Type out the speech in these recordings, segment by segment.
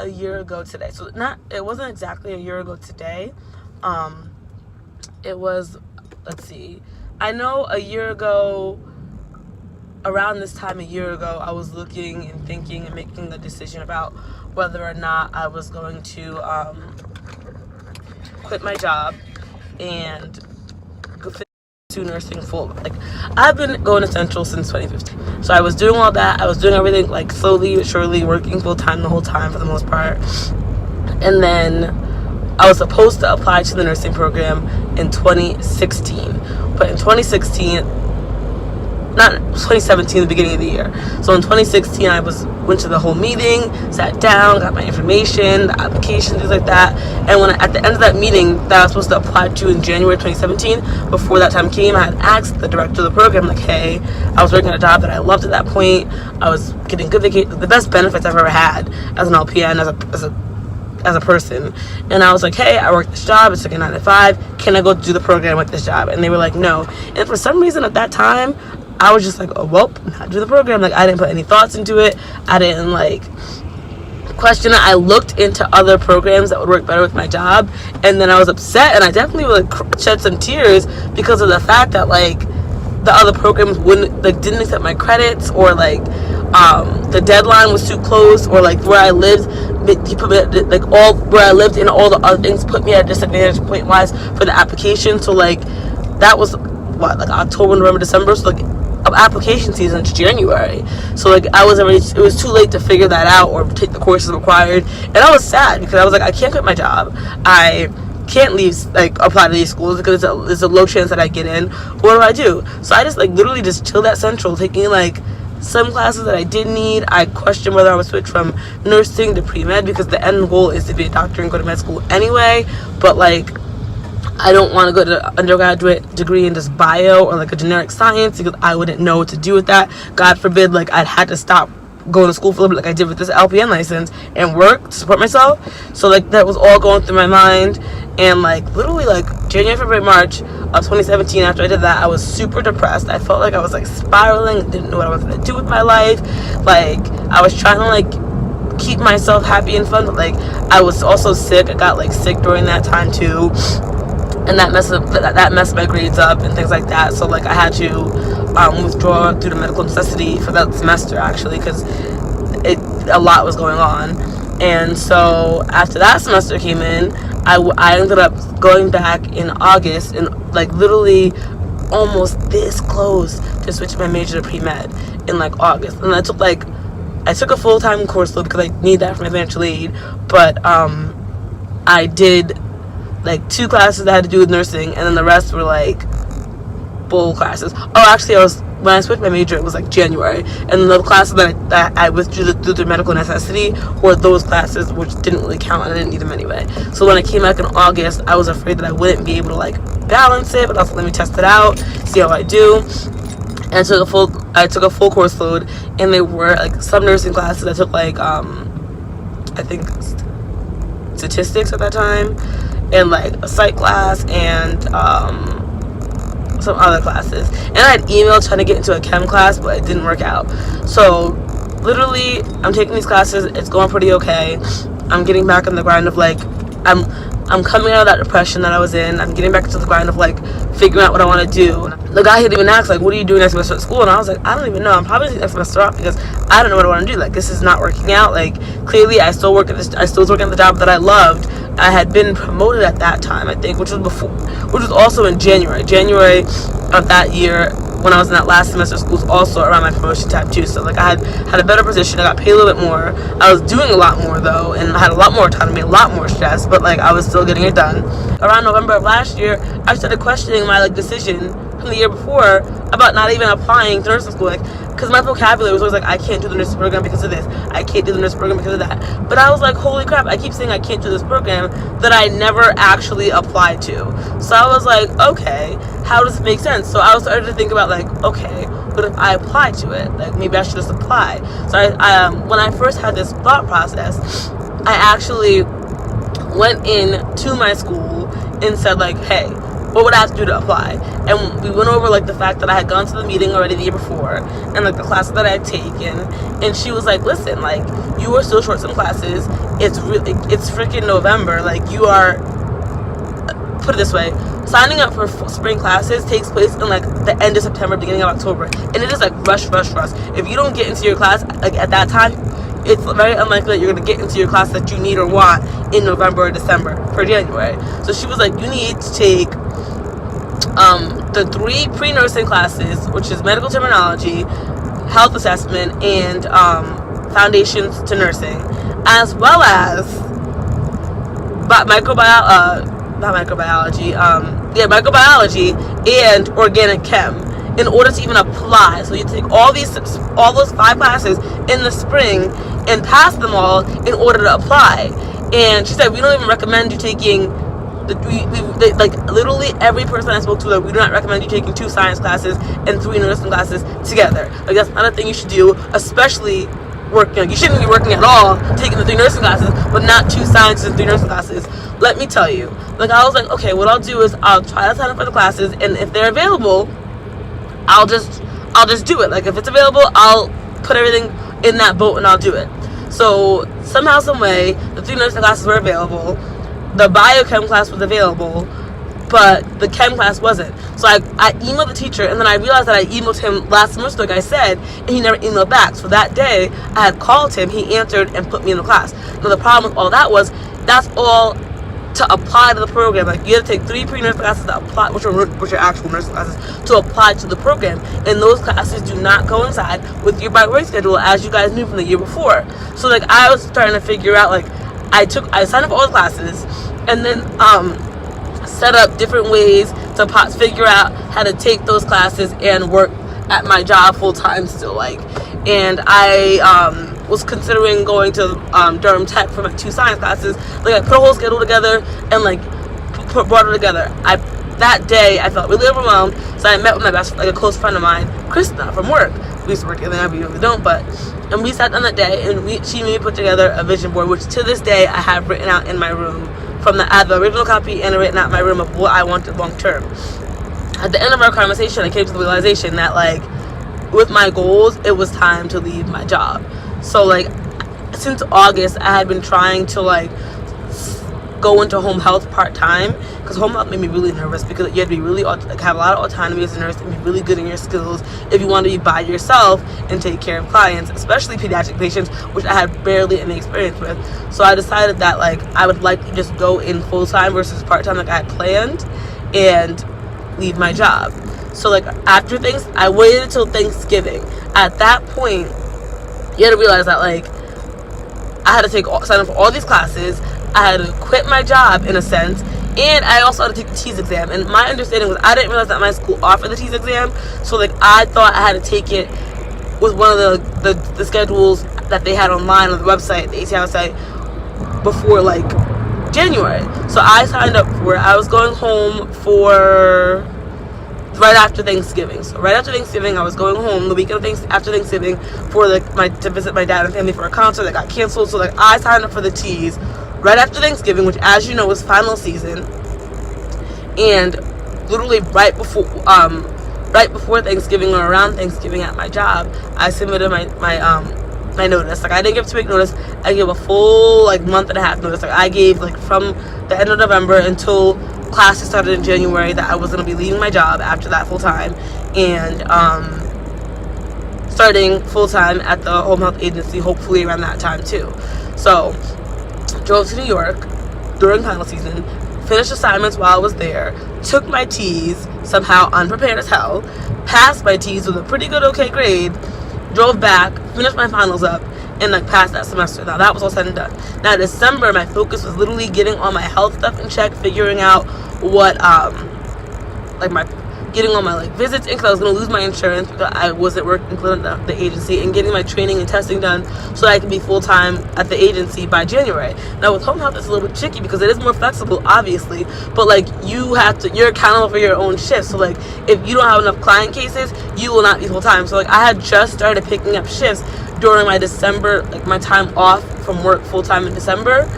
a year ago today. So it wasn't exactly a year ago today. It was, let's see, I know a year ago, around this time a year ago, I was looking and thinking and making a decision about whether or not I was going to quit my job and go to nursing full. Like, I've been going to Central since 2015. So I was doing all that. I was doing everything like slowly but surely, working full time the whole time for the most part. And then I was supposed to apply to the nursing program in 2016. But in 2017, the beginning of the year. So in 2016, I went to the whole meeting, sat down, got my information, the application, things like that. And at the end of that meeting that I was supposed to apply to in January 2017, before that time came, I had asked the director of the program, like, hey, I was working at a job that I loved at that point. I was getting good vacation, the best benefits I've ever had as an LPN, as a person. And I was like, hey, I work this job, it's like a 9 to 5, can I go do the program with this job? And they were like, no. And for some reason at that time, I was just like, oh, well, not do the program. Like, I didn't put any thoughts into it. I didn't like question it. I looked into other programs that would work better with my job, and then I was upset, and I definitely would like shed some tears because of the fact that like the other programs didn't accept my credits, or like the deadline was too close, or like where I lived, he put me like all where I lived and all the other things put me at a disadvantage point wise for the application. So like that was what, like October, November, December, so like application season to January. So like it was too late to figure that out or take the courses required, and I was sad because I was like, I can't quit my job, I can't leave, like apply to these schools because there's a low chance that I get in. What do I do? So I just like literally just chilled at Central, taking like some classes that I didn't need. I questioned whether I would switch from nursing to pre-med because the end goal is to be a doctor and go to med school anyway, but like I don't want to go to an undergraduate degree in just bio or like a generic science because I wouldn't know what to do with that. God forbid, like I'd had to stop going to school for a little bit like I did with this LPN license and work to support myself. So like that was all going through my mind, and like literally like January, February, March of 2017, after I did that, I was super depressed. I felt like I was like spiraling, didn't know what I was going to do with my life. Like I was trying to like keep myself happy and fun, but like I was also sick. I got like sick during that time too, and that messed my grades up and things like that. So like I had to withdraw due to medical necessity for that semester, actually, because a lot was going on. And so after that semester came in, I ended up going back in August, and like literally almost this close to switching my major to pre-med in like August. And I took a full-time course load because I need that for my financial aid, but I did like 2 classes that had to do with nursing, and then the rest were like bull classes. Oh, actually, when I switched my major, it was like January, and the classes that I withdrew due to medical necessity were those classes which didn't really count, and I didn't need them anyway. So when I came back in August, I was afraid that I wouldn't be able to like balance it, but also let me test it out, see how I do. And I took a full course load, and they were like some nursing classes. I took like I think statistics at that time, and like a psych class, and some other classes. And I had emailed trying to get into a chem class, but it didn't work out. So literally I'm taking these classes, it's going pretty okay. I'm getting back on the grind of like I'm coming out of that depression that I was in. I'm getting back into the grind of like figuring out what I want to do. The guy had even asked like, what are you doing next semester at school? And I was like, I don't even know. I'm probably taking next semester off because I don't know what I want to do. Like, this is not working out. Like, clearly I still was working at the job that I loved. I had been promoted at that time, I think, which was also in January of that year, when I was in that last semester of school, was also around my promotion time too. So like I had a better position, I got paid a little bit more, I was doing a lot more though, and I had a lot more autonomy, a lot more stress, but like I was still getting it done. Around November of last year, I started questioning my like decision from the year before about not even applying to nursing school, like, because my vocabulary was always like, I can't do the nursing program because of this, I can't do the nursing program because of that. But I was like, holy crap, I keep saying I can't do this program that I never actually applied to. So I was like, okay, how does it make sense? So I was starting to think about like, okay, what if I apply to it? Like, maybe I should just apply. So I when I first had this thought process, I actually went in to my school and said like, hey, what would I have to do to apply? And we went over like the fact that I had gone to the meeting already the year before, and like the classes that I had taken, and she was like, listen, like, you are still short some classes. it's freaking November. Like, you are, put it this way, signing up for spring classes takes place in like the end of September, beginning of October, and it is like rush. If you don't get into your class like at that time, it's very unlikely that you're going to get into your class that you need or want in November or December for January. So she was like, you need to take the 3 pre-nursing classes, which is medical terminology, health assessment, and foundations to nursing, as well as microbiology and organic chem, in order to even apply. So you take all those 5 classes in the spring and pass them all in order to apply. And she said, we don't even recommend you taking literally every person I spoke to, like, we do not recommend you taking 2 science classes and 3 nursing classes together. Like, that's not a thing you should do, especially working. Like, you shouldn't be working at all, taking the 3 nursing classes, but not 2 science and 3 nursing classes. Let me tell you, like, I was like, okay, what I'll do is I'll try to sign up for the classes, and if they're available, I'll just do it. Like, if it's available, I'll put everything in that boat and I'll do it. So somehow, some way, the 3 nursing classes were available. The biochem class was available, but the chem class wasn't. So I emailed the teacher, and then I realized that I emailed him last semester, like I said, and he never emailed back. So that day, I had called him, he answered, and put me in the class. Now, the problem with all that was, that's all to apply to the program. Like, you have to take 3 pre-nursing classes to apply, which are actual nursing classes, to apply to the program. And those classes do not coincide with your bi-week schedule, as you guys knew from the year before. So, like, I was starting to figure out, like, I signed up for all the classes, and then set up different ways to figure out how to take those classes and work at my job full time still. Like, and I was considering going to Durham Tech for my 2 science classes. Like, I put a whole schedule together and like brought it together. That day I felt really overwhelmed, so I met with a close friend of mine, Krista, from work. We used to work together, we really don't, and we sat down that day, and she made me put together a vision board, which to this day I have written out in my room. I have the original copy and written out in my room of what I wanted long term. At the end of our conversation, I came to the realization that, like, with my goals, it was time to leave my job. So, like, since August, I had been trying to, like, go into home health part-time, because home health made me really nervous, because you had to be really, like, have a lot of autonomy as a nurse and be really good in your skills if you want to be by yourself and take care of clients, especially pediatric patients, which I had barely any experience with. So I decided that, like, I would like to just go in full-time versus part-time like I had planned, and leave my job. So, like, after I waited until Thanksgiving. At that point, you had to realize that, like, I had to sign up for all these classes. I had to quit my job, in a sense, and I also had to take the TEAS exam. And my understanding was, I didn't realize that my school offered the TEAS exam, so, like, I thought I had to take it with one of the schedules that they had online on the website, the ACI website, before, like, January. So I signed up for it. I was going home for right after Thanksgiving. So right after Thanksgiving, I was going home the weekend after Thanksgiving for, like, to visit my dad and family for a concert that got canceled. So, like, I signed up for the TEAS right after Thanksgiving, which, as you know, was final season. And literally right before Thanksgiving, or around Thanksgiving at my job, I submitted my notice. Like, I didn't give 2-week notice. I gave a full, like, month and a half notice. Like, I gave, like, from the end of November until classes started in January, that I was going to be leaving my job after that full time, and starting full time at the home health agency, hopefully around that time too. So drove to New York during final season, finished assignments while I was there, took my TEAS, somehow unprepared as hell, passed my TEAS with a pretty good okay grade, drove back, finished my finals up, and, like, passed that semester. Now, that was all said and done. Now, December, my focus was literally getting all my health stuff in check, figuring out what, getting all my, like, visits in, because I was going to lose my insurance because I wasn't working including the agency, and getting my training and testing done so that I can be full-time at the agency by January. Now, with home health, it's a little bit tricky because it is more flexible, obviously, but, like, you're accountable for your own shifts. So, like, if you don't have enough client cases, you will not be full-time. So, like, I had just started picking up shifts during my December, like, my time off from work full-time in December.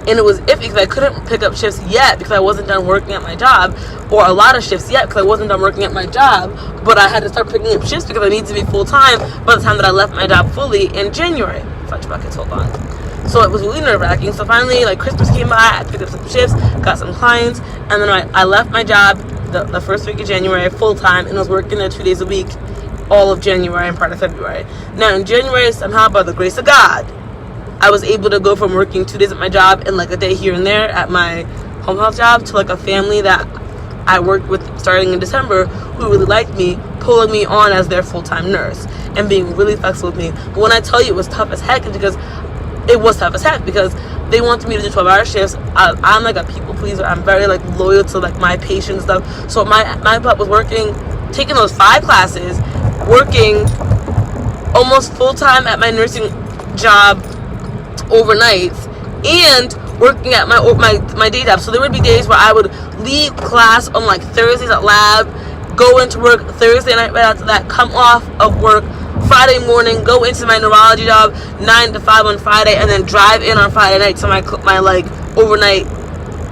And it was iffy because I couldn't pick up shifts yet because I wasn't done working at my job, or a lot of shifts yet because I wasn't done working at my job, but I had to start picking up shifts because I need to be full-time by the time that I left my job fully in January. Fudge buckets, hold on. So it was really nerve-wracking. So finally, like, Christmas came by, I picked up some shifts, got some clients, and then I left my job the first week of January full-time, and I was working there 2 days a week all of January and part of February. Now in January, somehow by the grace of God, I was able to go from working 2 days at my job and like a day here and there at my home health job to like a family that I worked with starting in December who really liked me, pulling me on as their full-time nurse and being really flexible with me. But when I tell you it was tough as heck, it's because it was tough as heck because they wanted me to do 12-hour shifts. I'm like a people pleaser. I'm very like loyal to like my patients and stuff. So my butt was working, taking those 5 classes, working almost full-time at my nursing job overnights, and working at my day job. So there would be days where I would leave class on like Thursdays at lab, go into work Thursday night right after that, come off of work Friday morning, go into my neurology job 9 to 5 on Friday, and then drive in on Friday night to my like overnight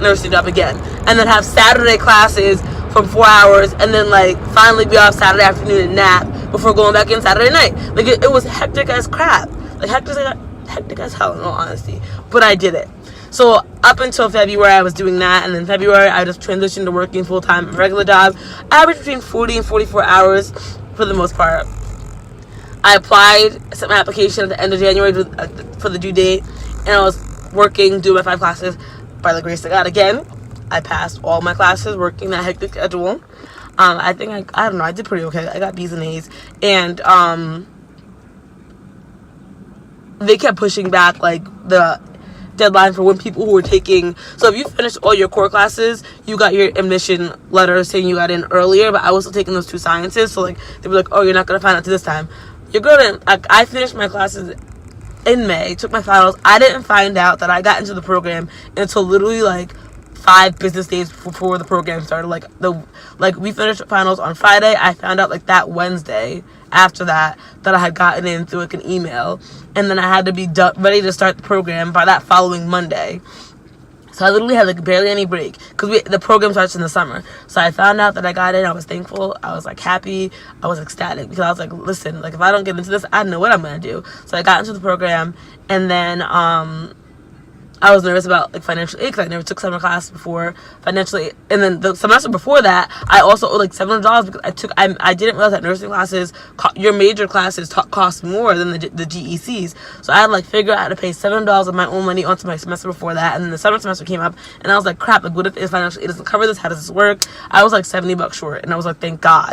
nursing job again, and then have Saturday classes from 4 hours, and then like finally be off Saturday afternoon and nap before going back in Saturday night. Like it was hectic as crap, like hectic as hell in all honesty, but I did it. So up until February I was doing that, and then February I just transitioned to working full-time regular job, average between 40 and 44 hours for the most part. I applied, sent my application at the end of January for the due date, and I was working, doing my 5 classes. By the grace of God, again, I passed all my classes, working that hectic schedule. I think I don't know, I did pretty okay. I got B's and A's, and they kept pushing back like the deadline for when people who were taking, so if you finished all your core classes, you got your admission letter saying you got in earlier, but I was still taking those 2 sciences, so like they were like, oh, you're not gonna find out to this time. You're gonna, I finished my classes in May, took my finals. I didn't find out that I got into the program until literally like 5 business days before the program started. Like we finished finals on Friday. I found out like that Wednesday after that I had gotten in through like an email, and then I had to be ready to start the program by that following Monday. So I literally had like barely any break because the program starts in the summer. So I found out that I got in. I was thankful. I was like happy. I was ecstatic because I was like, listen, like if I don't get into this, I don't know what I'm gonna do. So I got into the program, and then I was nervous about like financial aid because I never took summer class before financially. And then the semester before that, I also owed like $700 because I didn't realize that nursing classes, your major classes cost more than the GECs. So I had to like figure out how to pay $700 of my own money onto my semester before that. And then the summer semester came up, and I was like, crap, like what if financial aid doesn't cover this? How does this work? I was like $70 short, and I was like, thank God.